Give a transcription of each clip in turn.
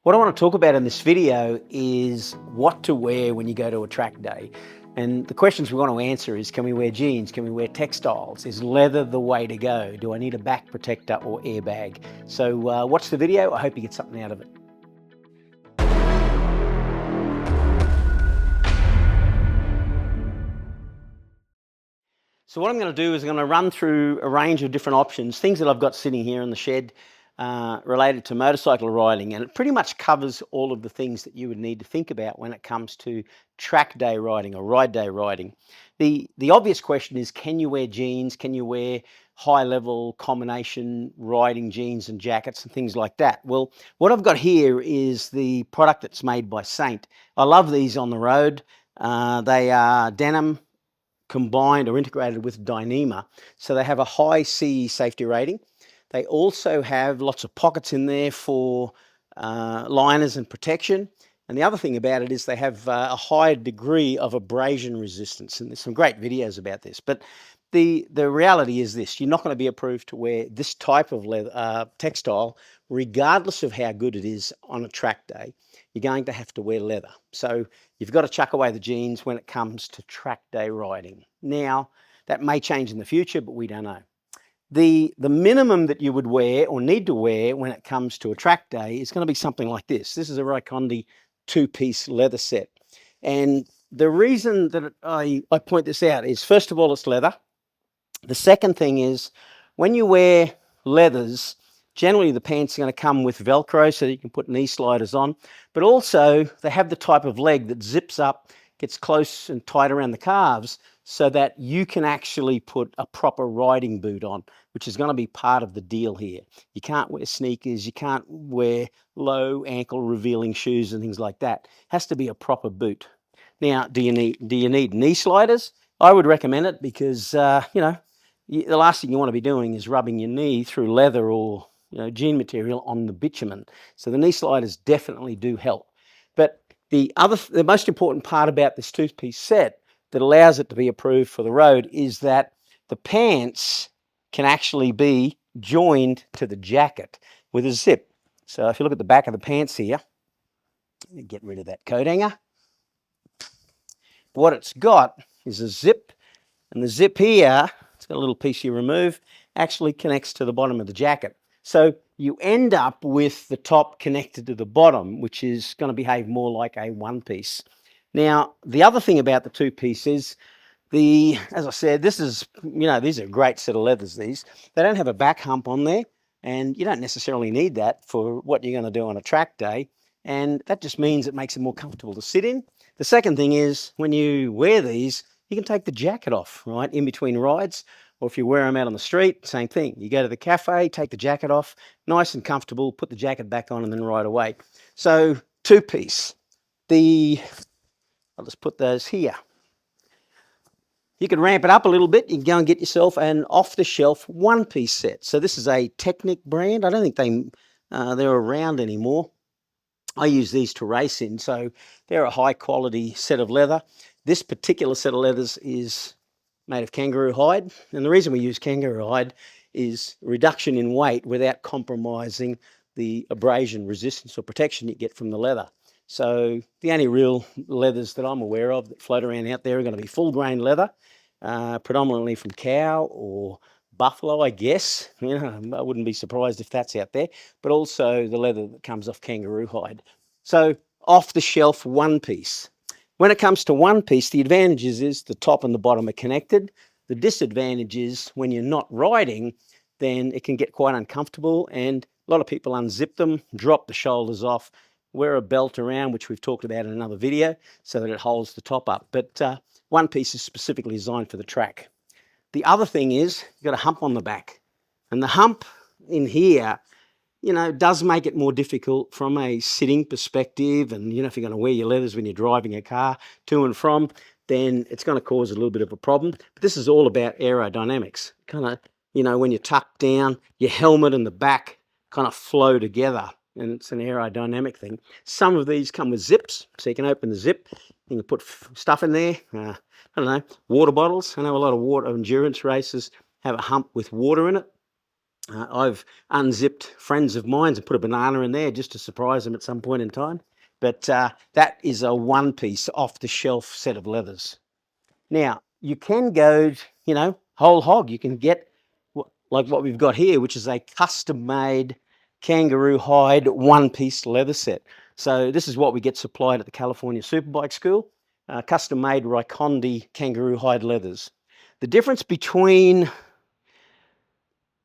What I want to talk about in this video is what to wear when you go to a track day. And the questions we want to answer is, can we wear jeans? Can we wear textiles? Is leather the way to go? Do I need a back protector or airbag? So watch the video. I hope you get something out of it. So what I'm going to do is I'm going to run through a range of different options, things that I've got sitting here in the shed related to motorcycle riding, and it pretty much covers all of the things that you would need to think about when it comes to track day riding or ride day riding. The obvious question is, can you wear jeans? Can you wear high level combination riding jeans and jackets and things like that? Well, what I've got here is the product that's made by Saint. I love these on the road. They are denim combined or integrated with Dyneema. So they have a high CE safety rating. They also have lots of pockets in there for liners and protection. And the other thing about it is they have a high degree of abrasion resistance. And there's some great videos about this. But the reality is this: you're not going to be approved to wear this type of leather, textile, regardless of how good it is on a track day. You're going to have to wear leather. So you've got to chuck away the jeans when it comes to track day riding. Now, that may change in the future, but we don't know. The minimum that you would wear or need to wear when it comes to a track day is going to be something like this. This is a Raikondi two-piece leather set. And the reason that I point this out is, first of all, it's leather. The second thing is, when you wear leathers, generally the pants are going to come with Velcro so that you can put knee sliders on, but also they have the type of leg that zips up, gets close and tight around the calves so that you can actually put a proper riding boot on, which is going to be part of the deal here. You can't wear sneakers, you can't wear low ankle revealing shoes and things like that. It has to be a proper boot. Now, do you need knee sliders? I would recommend it because, the last thing you want to be doing is rubbing your knee through leather or jean material on the bitumen. So the knee sliders definitely do help. But the most important part about this two-piece set that allows it to be approved for the road is that the pants can actually be joined to the jacket with a zip. So if you look at the back of the pants here, get rid of that coat hanger. What it's got is a zip, and the zip here, it's got a little piece you remove, actually connects to the bottom of the jacket. So you end up with the top connected to the bottom, which is going to behave more like a one-piece. Now, the other thing about the two-piece is, as I said, these are a great set of leathers, these. They don't have a back hump on there, and you don't necessarily need that for what you're going to do on a track day. And that just means it makes it more comfortable to sit in. The second thing is, when you wear these, you can take the jacket off, right, in between rides. Or if you wear them out on the street, same thing. You go to the cafe, take the jacket off, nice and comfortable, put the jacket back on and then ride away. So two-piece. I'll just put those here. You can ramp it up a little bit. You can go and get yourself an off-the-shelf one-piece set. So this is a Technic brand. I don't think they're around anymore. I use these to race in, so they're a high-quality set of leather. This particular set of leathers is made of kangaroo hide, and the reason we use kangaroo hide is reduction in weight without compromising the abrasion resistance or protection you get from the leather. So the only real leathers that I'm aware of that float around out there are going to be full grain leather, predominantly from cow or buffalo, I guess. I wouldn't be surprised if that's out there, but also the leather that comes off kangaroo hide. So off the shelf one piece. When it comes to one piece, the advantage is the top and the bottom are connected. The disadvantage is when you're not riding, then it can get quite uncomfortable, and a lot of people unzip them, drop the shoulders off, wear a belt around, which we've talked about in another video, so that it holds the top up. But one piece is specifically designed for the track. The other thing is you've got a hump on the back, and the hump in here does make it more difficult from a sitting perspective. And, if you're going to wear your leathers when you're driving a car to and from, then it's going to cause a little bit of a problem. But this is all about aerodynamics. Kind of, when you're tucked down, your helmet and the back kind of flow together, and it's an aerodynamic thing. Some of these come with zips, so you can open the zip. You can put stuff in there. I don't know, water bottles. I know a lot of water endurance races have a hump with water in it. I've unzipped friends of mine and put a banana in there just to surprise them at some point in time. But that is a one-piece off-the-shelf set of leathers. Now, you can go, whole hog. You can get like what we've got here, which is a custom-made kangaroo hide one-piece leather set. So this is what we get supplied at the California Superbike School, custom-made Raikondi kangaroo hide leathers. The difference between,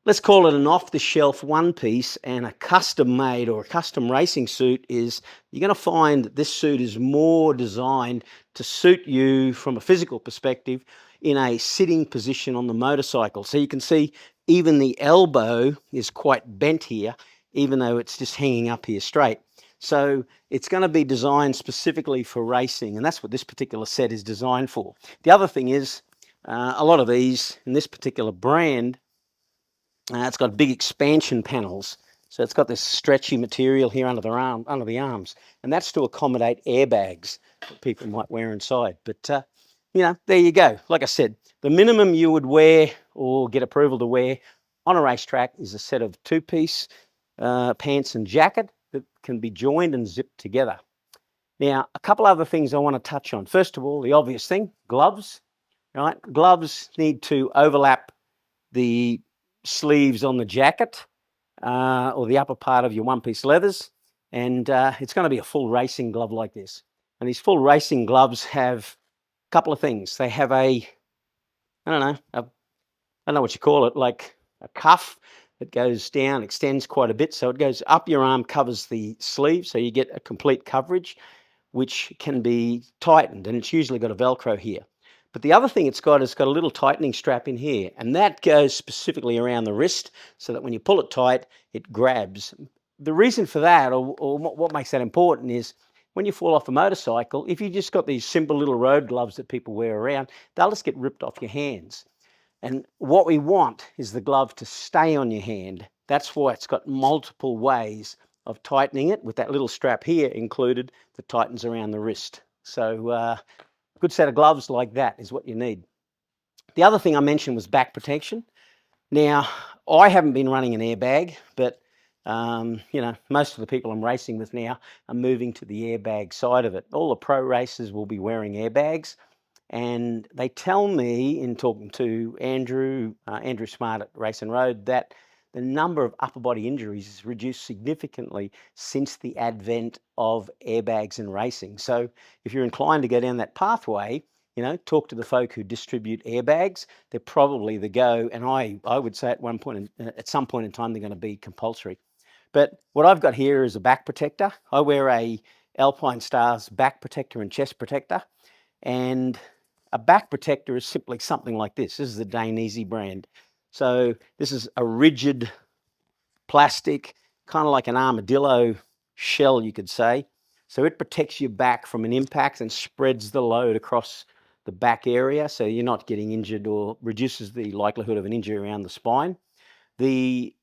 let's call it an off-the-shelf one-piece and a custom-made or a custom racing suit is you're going to find that this suit is more designed to suit you from a physical perspective in a sitting position on the motorcycle. So you can see even the elbow is quite bent here, even though it's just hanging up here straight. So it's going to be designed specifically for racing, and that's what this particular set is designed for. The other thing is, a lot of these in this particular brand, it's got big expansion panels. So it's got this stretchy material here under the arms, and that's to accommodate airbags that people might wear inside. But there you go. Like I said, the minimum you would wear or get approval to wear on a racetrack is a set of two-piece pants and jacket that can be joined and zipped together. Now, a couple other things I want to touch on. First of all, the obvious thing, gloves. Right? Gloves need to overlap the sleeves on the jacket or the upper part of your one-piece leathers, and it's going to be a full racing glove like this. And these full racing gloves have a couple of things. They have I don't know what you call it, like a cuff that goes down, extends quite a bit, so it goes up your arm, covers the sleeve, so you get a complete coverage, which can be tightened, and it's usually got a Velcro here. But the other thing it's got is got a little tightening strap in here, and that goes specifically around the wrist so that when you pull it tight, it grabs. The reason for that, or what makes that important, is when you fall off a motorcycle, if you just got these simple little road gloves that people wear around, they'll just get ripped off your hands. And what we want is the glove to stay on your hand. That's why it's got multiple ways of tightening it, with that little strap here included that tightens around the wrist. So a good set of gloves like that is what you need. The other thing I mentioned was back protection. Now, I haven't been running an airbag, but most of the people I'm racing with now are moving to the airbag side of it. All the pro racers will be wearing airbags. And they tell me, in talking to Andrew Smart at Race and Road, that the number of upper body injuries is reduced significantly since the advent of airbags in racing. So if you're inclined to go down that pathway, talk to the folk who distribute airbags. They're probably the go, and I would say at some point in time they're going to be compulsory. But what I've got here is a back protector. I wear a Alpine Stars back protector and chest protector, and a back protector is simply something like this. This is the Dainese brand. So this is a rigid plastic, kind of like an armadillo shell, you could say. So it protects your back from an impact and spreads the load across the back area, so you're not getting injured, or reduces the likelihood of an injury around the spine. The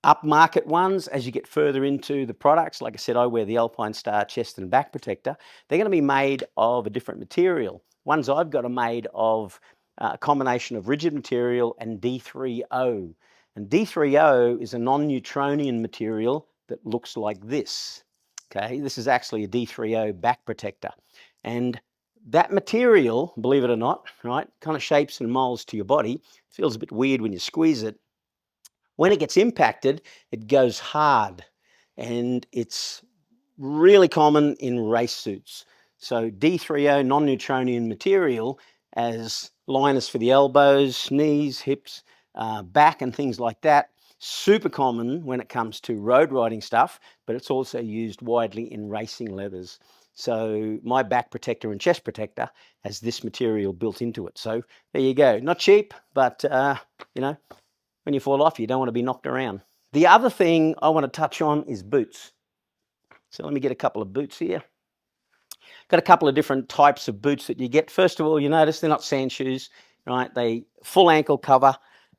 upmarket ones, as you get further into the products, like I said, I wear the Alpine Star chest and back protector. They're going to be made of a different material. Ones I've got are made of a combination of rigid material and D3O. And D3O is a non-Newtonian material that looks like this. Okay, this is actually a D3O back protector. And that material, believe it or not, right, kind of shapes and molds to your body. It feels a bit weird when you squeeze it. When it gets impacted, it goes hard, and it's really common in race suits. So D3O, non-Newtonian material, as liners for the elbows, knees, hips, back and things like that. Super common when it comes to road riding stuff, but it's also used widely in racing leathers. So my back protector and chest protector has this material built into it. So there you go. Not cheap, but when you fall off, you don't want to be knocked around. The other thing I want to touch on is boots. So let me get a couple of boots here. Got a couple of different types of boots that you get. First of all, you notice they're not sand shoes, right? They full ankle cover.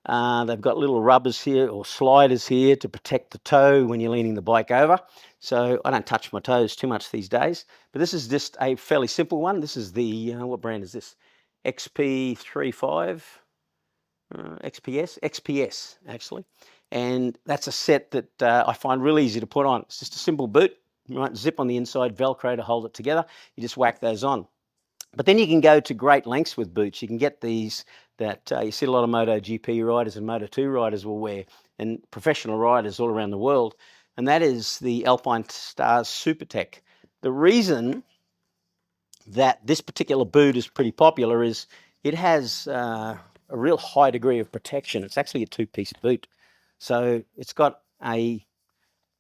They've got little rubbers here or sliders here to protect the toe when you're leaning the bike over. So I don't touch my toes too much these days. But this is just a fairly simple one. This is the, what brand is this? XP35. XPS actually, And that's a set that I find really easy to put on. It's just a simple boot, right? Zip on the inside, Velcro to hold it together. You just whack those on. But then you can go to great lengths with boots. You can get these that you see a lot of MotoGP riders and Moto2 riders will wear, and professional riders all around the world, and that is the Alpine Stars Supertech. The reason that this particular boot is pretty popular is it has a real high degree of protection. It's actually a two-piece boot. So it's got a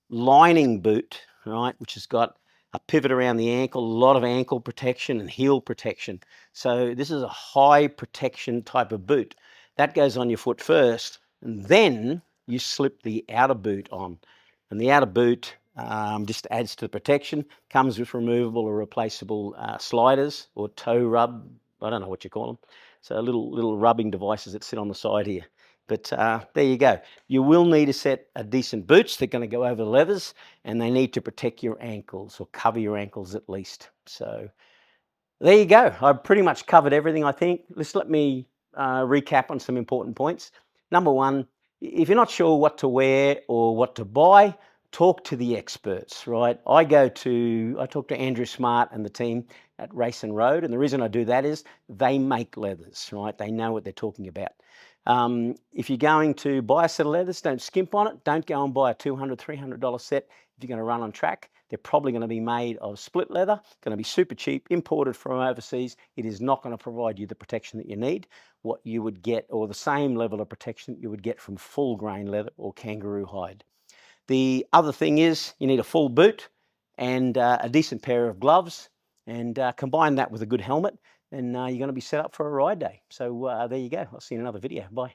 lining boot, right, which has got a pivot around the ankle, a lot of ankle protection and heel protection. So this is a high protection type of boot. That goes on your foot first, and then you slip the outer boot on. And the outer boot just adds to the protection, comes with removable or replaceable sliders or toe rub, I don't know what you call them. So little rubbing devices that sit on the side here. But there you go. You will need a set of decent boots. They're going to go over the leathers, and they need to protect your ankles or cover your ankles at least. So there you go. I've pretty much covered everything, I think. Let me recap on some important points. Number one, if you're not sure what to wear or what to buy, talk to the experts, right? I talk to Andrew Smart and the team at Race and Road, and the reason I do that is they make leathers, right? They know what they're talking about. If you're going to buy a set of leathers, don't skimp on it. Don't go and buy a $200, $300 set if you're going to run on track. They're probably going to be made of split leather, going to be super cheap, imported from overseas. It is not going to provide you the protection that you need, what you would get, or the same level of protection that you would get from full grain leather or kangaroo hide. The other thing is you need a full boot and a decent pair of gloves, and combine that with a good helmet, and you're going to be set up for a ride day. So there you go. I'll see you in another video. Bye.